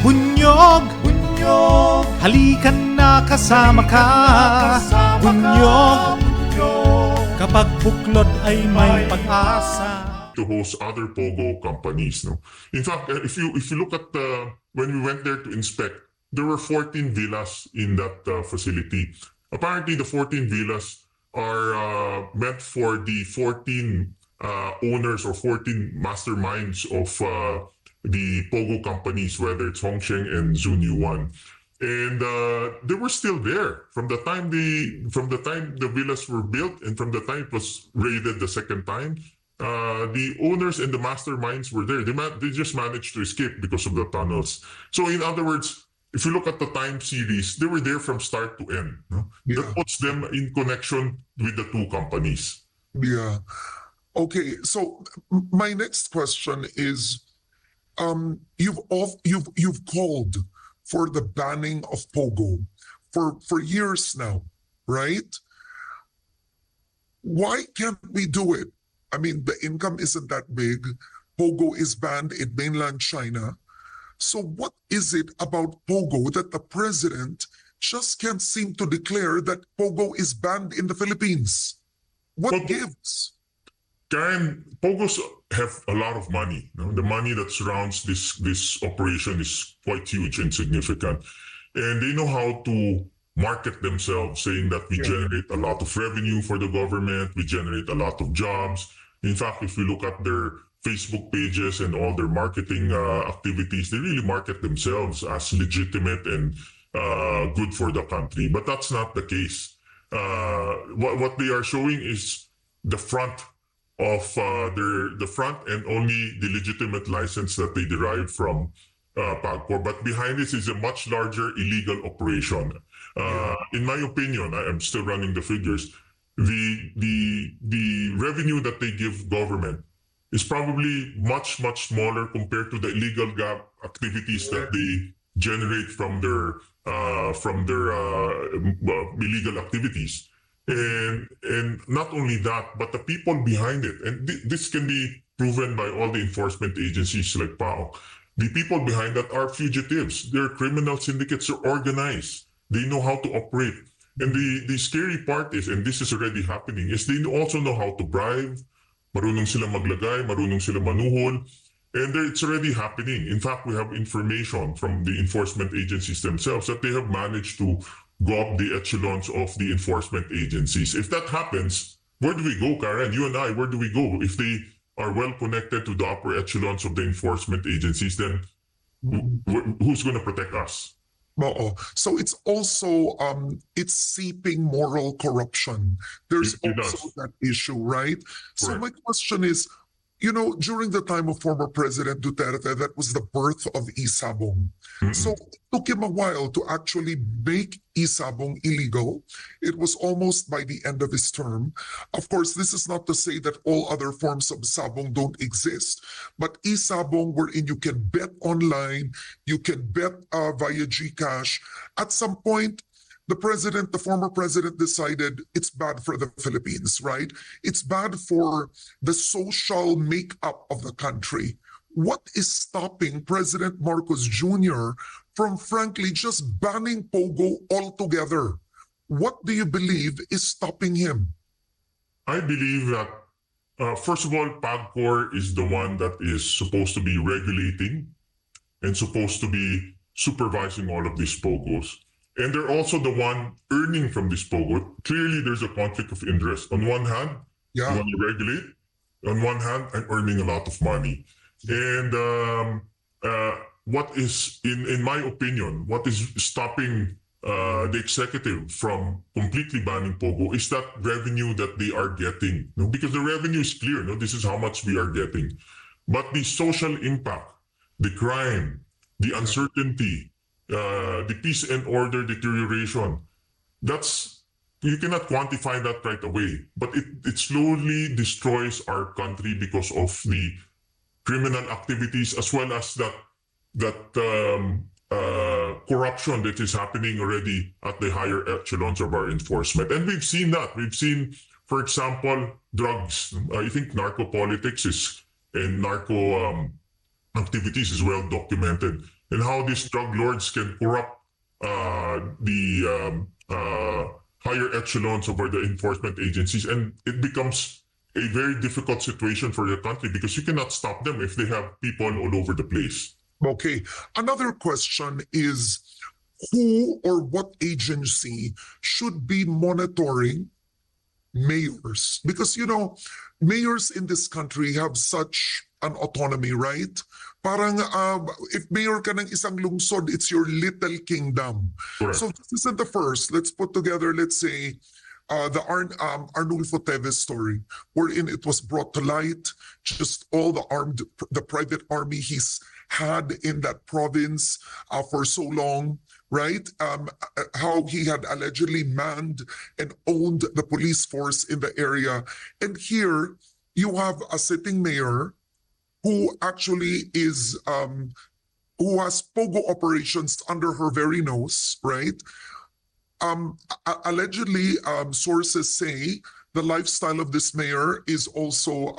Bunyog, bunyog, halikan na kasama ka. Bunyog, kapag buklod ay may pag-asa. To host other Pogo companies. No? In fact, if you look at when we went there to inspect, there were 14 villas in that facility. Apparently, the 14 villas are meant for the 14 owners or 14 masterminds of the Pogo companies, whether it's Hongsheng and Zunyu One. And they were still there from the time the villas were built and from the time it was raided the second time. The owners and the masterminds were there. They just managed to escape because of the tunnels. So in other words, if you look at the time series, they were there from start to end. No? Yeah. That puts them in connection with the two companies. Yeah. Okay. So my next question is, you've called for the banning of Pogo for years now, right? Why can't we do it? I mean, the income isn't that big. Pogo is banned in mainland China. So what is it about Pogo that the president just can't seem to declare that Pogo is banned in the Philippines? What gives? Karen, Pogos have a lot of money. You know? The money that surrounds this operation is quite huge and significant. And they know how to market themselves, saying that we generate a lot of revenue for the government, we generate a lot of jobs. In fact, if we look at their Facebook pages and all their marketing activities, they really market themselves as legitimate and good for the country. But that's not the case. What they are showing is the front of the front and only the legitimate license that they derive from PAGCOR. But behind this is a much larger illegal operation. In my opinion, I'm still running the figures. The revenue that they give government is probably much smaller compared to the illegal activities that they generate from their illegal activities. And not only that, but the people behind it, and this can be proven by all the enforcement agencies like PAO. The people behind that are fugitives. They're criminal syndicates. They're organized. They know how to operate. And the scary part is, and this is already happening, is they also know how to bribe. Marunong sila maglagay, marunong sila manuhol. And it's already happening. In fact, we have information from the enforcement agencies themselves that they have managed to go up the echelons of the enforcement agencies. If that happens, where do we go, Karen? You and I, where do we go? If they are well connected to the upper echelons of the enforcement agencies, then who's going to protect us? So it's also it's seeping moral corruption. There's also that issue, right? Correct. So my question is, during the time of former President Duterte, that was the birth of Isabong. So it took him a while to actually make Isabong illegal. It was almost by the end of his term. Of course, this is not to say that all other forms of sabong don't exist, but Isabong, wherein you can bet online, you can bet via GCash. At some point, the former president decided it's bad for the Philippines, right? It's bad for the social makeup of the country. What is stopping President Marcos Jr. from frankly just banning Pogo altogether? What do you believe is stopping him? I believe that, first of all, PAGCOR is the one that is supposed to be regulating and supposed to be supervising all of these Pogos. And they're also the one earning from this Pogo. Clearly, there's a conflict of interest. On one hand, you want to regulate. On one hand, I'm earning a lot of money. And what is, in my opinion, what is stopping the executive from completely banning Pogo is that revenue that they are getting. Because the revenue is clear. This is how much we are getting. But the social impact, the crime, the uncertainty, the peace and order deterioration, you cannot quantify that right away, but it slowly destroys our country because of the criminal activities as well as that corruption that is happening already at the higher echelons of our enforcement. And we've seen that. We've seen, for example, drugs. I think narco politics and narco activities is well documented. and how these drug lords can corrupt the higher echelons of the enforcement agencies, and it becomes a very difficult situation for the country because you cannot stop them if they have people all over the place. Okay. Another question is, who or what agency should be monitoring mayors? Because, mayors in this country have such an autonomy, right? Parang if mayor ka ng isang lungsod, it's your little kingdom. Correct. So this isn't the first. Let's put together, let's say, the Arnulfo Teves story, wherein it was brought to light just all the private army he's had in that province for so long, right? How he had allegedly manned and owned the police force in the area. And here you have a sitting mayor who actually is, who has Pogo operations under her very nose, right? Allegedly, sources say the lifestyle of this mayor is also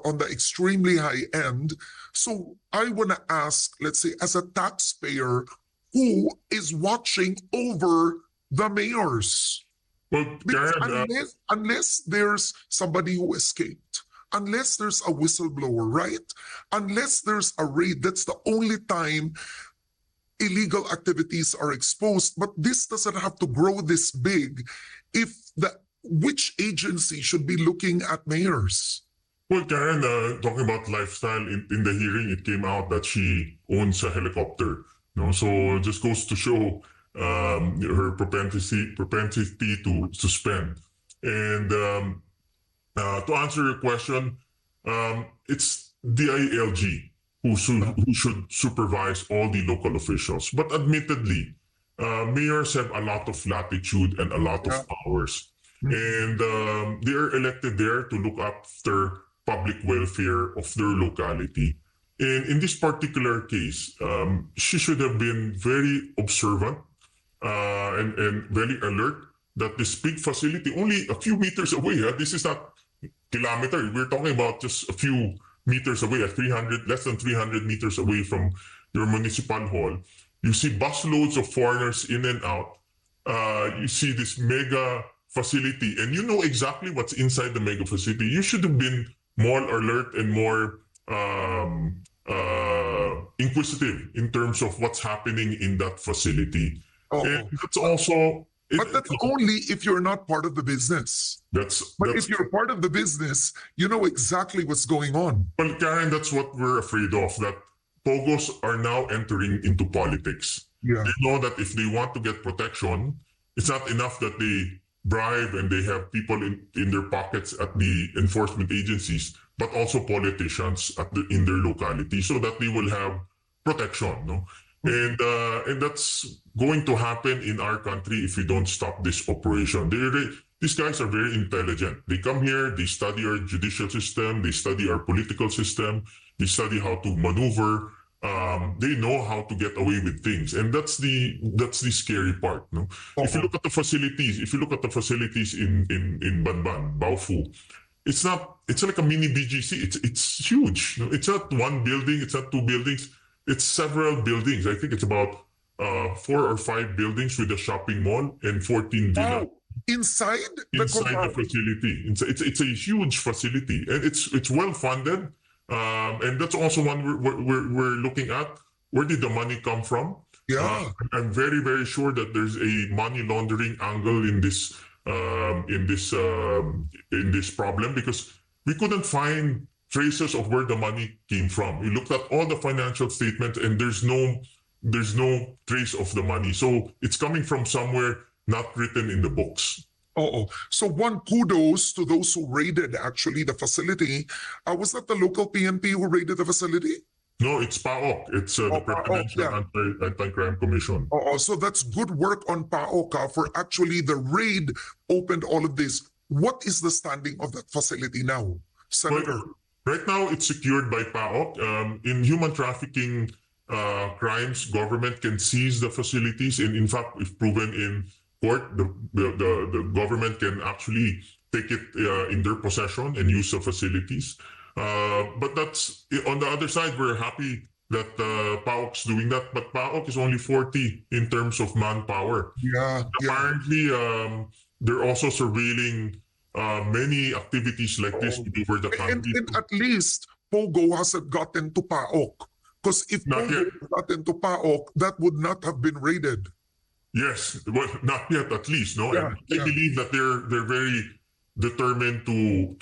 on the extremely high end. So I want to ask, let's say, as a taxpayer, who is watching over the mayors? Well, Karen, unless there's somebody who escaped, unless there's a whistleblower, right? Unless there's a raid, that's the only time illegal activities are exposed. But this doesn't have to grow this big if which agency should be looking at mayors? Well, Karen, talking about lifestyle, in the hearing, it came out that she owns a helicopter. So it just goes to show her propensity to spend. And to answer your question, it's the ILG who should supervise all the local officials. But admittedly, mayors have a lot of latitude and a lot of powers. And they are elected there to look after public welfare of their locality. And in this particular case, she should have been very observant and very alert that this big facility, only a few meters away, this is not kilometer, we're talking about just a few meters away, less than 300 meters away from your municipal hall. You see busloads of foreigners in and out. You see this mega facility, and you know exactly what's inside the mega facility. You should have been more alert and more inquisitive in terms of what's happening in that facility. And that's also... But that's only if you're not part of the business. But if you're part of the business, you know exactly what's going on. Well, Karen, that's what we're afraid of, that Pogos are now entering into politics. Yeah. They know that if they want to get protection, it's not enough that they bribe and they have people in their pockets at the enforcement agencies, but also politicians in their locality, so that they will have protection. No? And that's going to happen in our country if we don't stop this operation. These guys are very intelligent. They come here, they study our judicial system, they study our political system, they study how to maneuver. They know how to get away with things, and that's the scary part. No, if you look at the facilities, in Bamban, Baofu, it's like a mini BGC. It's huge. No? It's not one building. It's not two buildings. It's several buildings. I think it's about 4 or 5 buildings with a shopping mall and 14 villas. Inside the facility. It's a huge facility, and it's well funded. And that's also one we're looking at. Where did the money come from? Yeah, I'm very, very sure that there's a money laundering angle in this problem, because we couldn't find traces of where the money came from. We looked at all the financial statements, and there's no trace of the money. So it's coming from somewhere not written in the books. So one kudos to those who raided actually the facility. Was that the local PNP who raided the facility? No, it's PAOK. It's the Presidential Anti-Crime Commission. So that's good work on PAOK for actually the raid opened all of this. What is the standing of that facility now, Senator? Well, right now, it's secured by PAOK. In human trafficking crimes, government can seize the facilities, and in fact, if proven in court, the government can actually take it in their possession and use the facilities. But that's on the other side. We're happy that PAOK's doing that, but PAOK is only 40 in terms of manpower. Yeah. Apparently, they're also surveilling many activities like this all over the And country. at least Pogo hasn't gotten to PAOK. Because if Not Pogo yet. had gotten to PAOK, that would not have been raided. Yes, well, not yet, at least, no. Yeah, And I believe that they're very determined to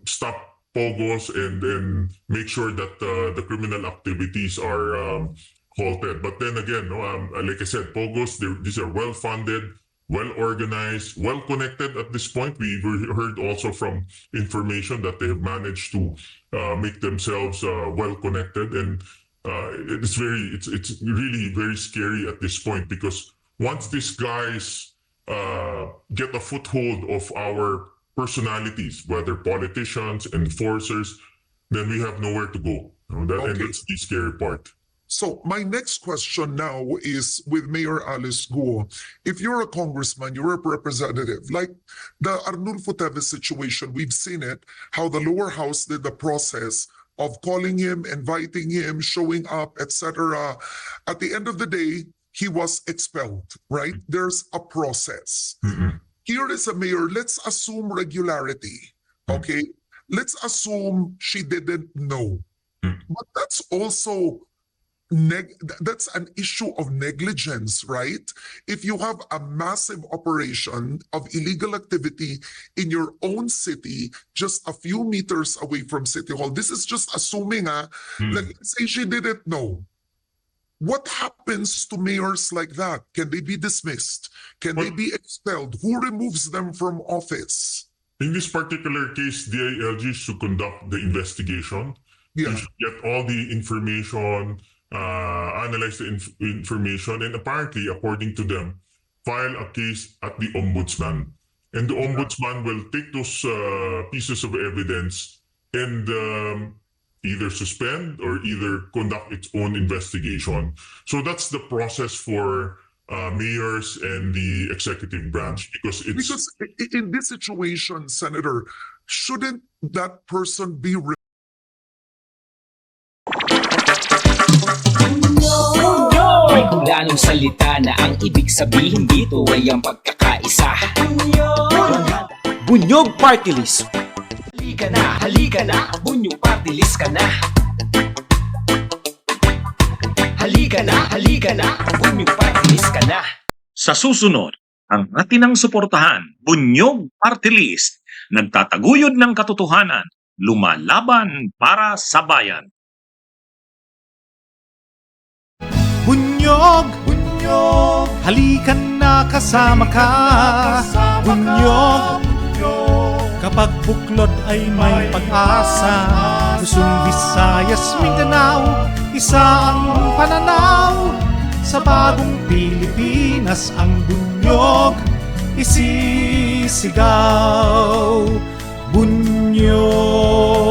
stop pogos and then make sure that the criminal activities are halted. But then again, no, like I said, pogos, these are well funded, well organized, well connected. At this point, we heard also from information that they have managed to make themselves well connected, and it's really very scary at this point, because once these guys get a foothold of our personalities, whether politicians, enforcers, then we have nowhere to go. And that's the scary part. So my next question now is with Mayor Alice Guo. If you're a congressman, you're a representative, like the Arnulfo Teves situation, we've seen it, how the lower house did the process of calling him, inviting him, showing up, etc. At the end of the day, he was expelled, right? There's a process. Here is a mayor, let's assume regularity, okay? Let's assume she didn't know. But that's also, that's an issue of negligence, right? If you have a massive operation of illegal activity in your own city, just a few meters away from City Hall, this is just assuming, let's say she didn't know. What happens to mayors like that? Can they be dismissed? Can they be expelled? Who removes them from office? In this particular case, DILG should conduct the investigation. Yeah. They should get all the information, analyze the information, and apparently, according to them, file a case at the ombudsman. And the ombudsman will take those pieces of evidence and either suspend or either conduct its own investigation. So that's the process for mayors and the executive branch, because in this situation, Senator, shouldn't that person be May hulanong salita na ang ibig sabihin dito ay ang pagkakaisa. Bunyog Party List. Halika na, Bunyog Party List ka na. Halika na, Bunyog Party List ka na. Sa susunod, ang atinang suportahan, Bunyog Party List, nagtataguyod ng katotohanan, lumalaban para sa bayan. Bunyog, bunyog, halikan na kasama ka. Bunyog, kapag buklod ay may pag-asa. Luzon, Visayas, Mindanao, isa ang pananaw. Sa bagong Pilipinas ang bunyog isisigaw. Bunyog.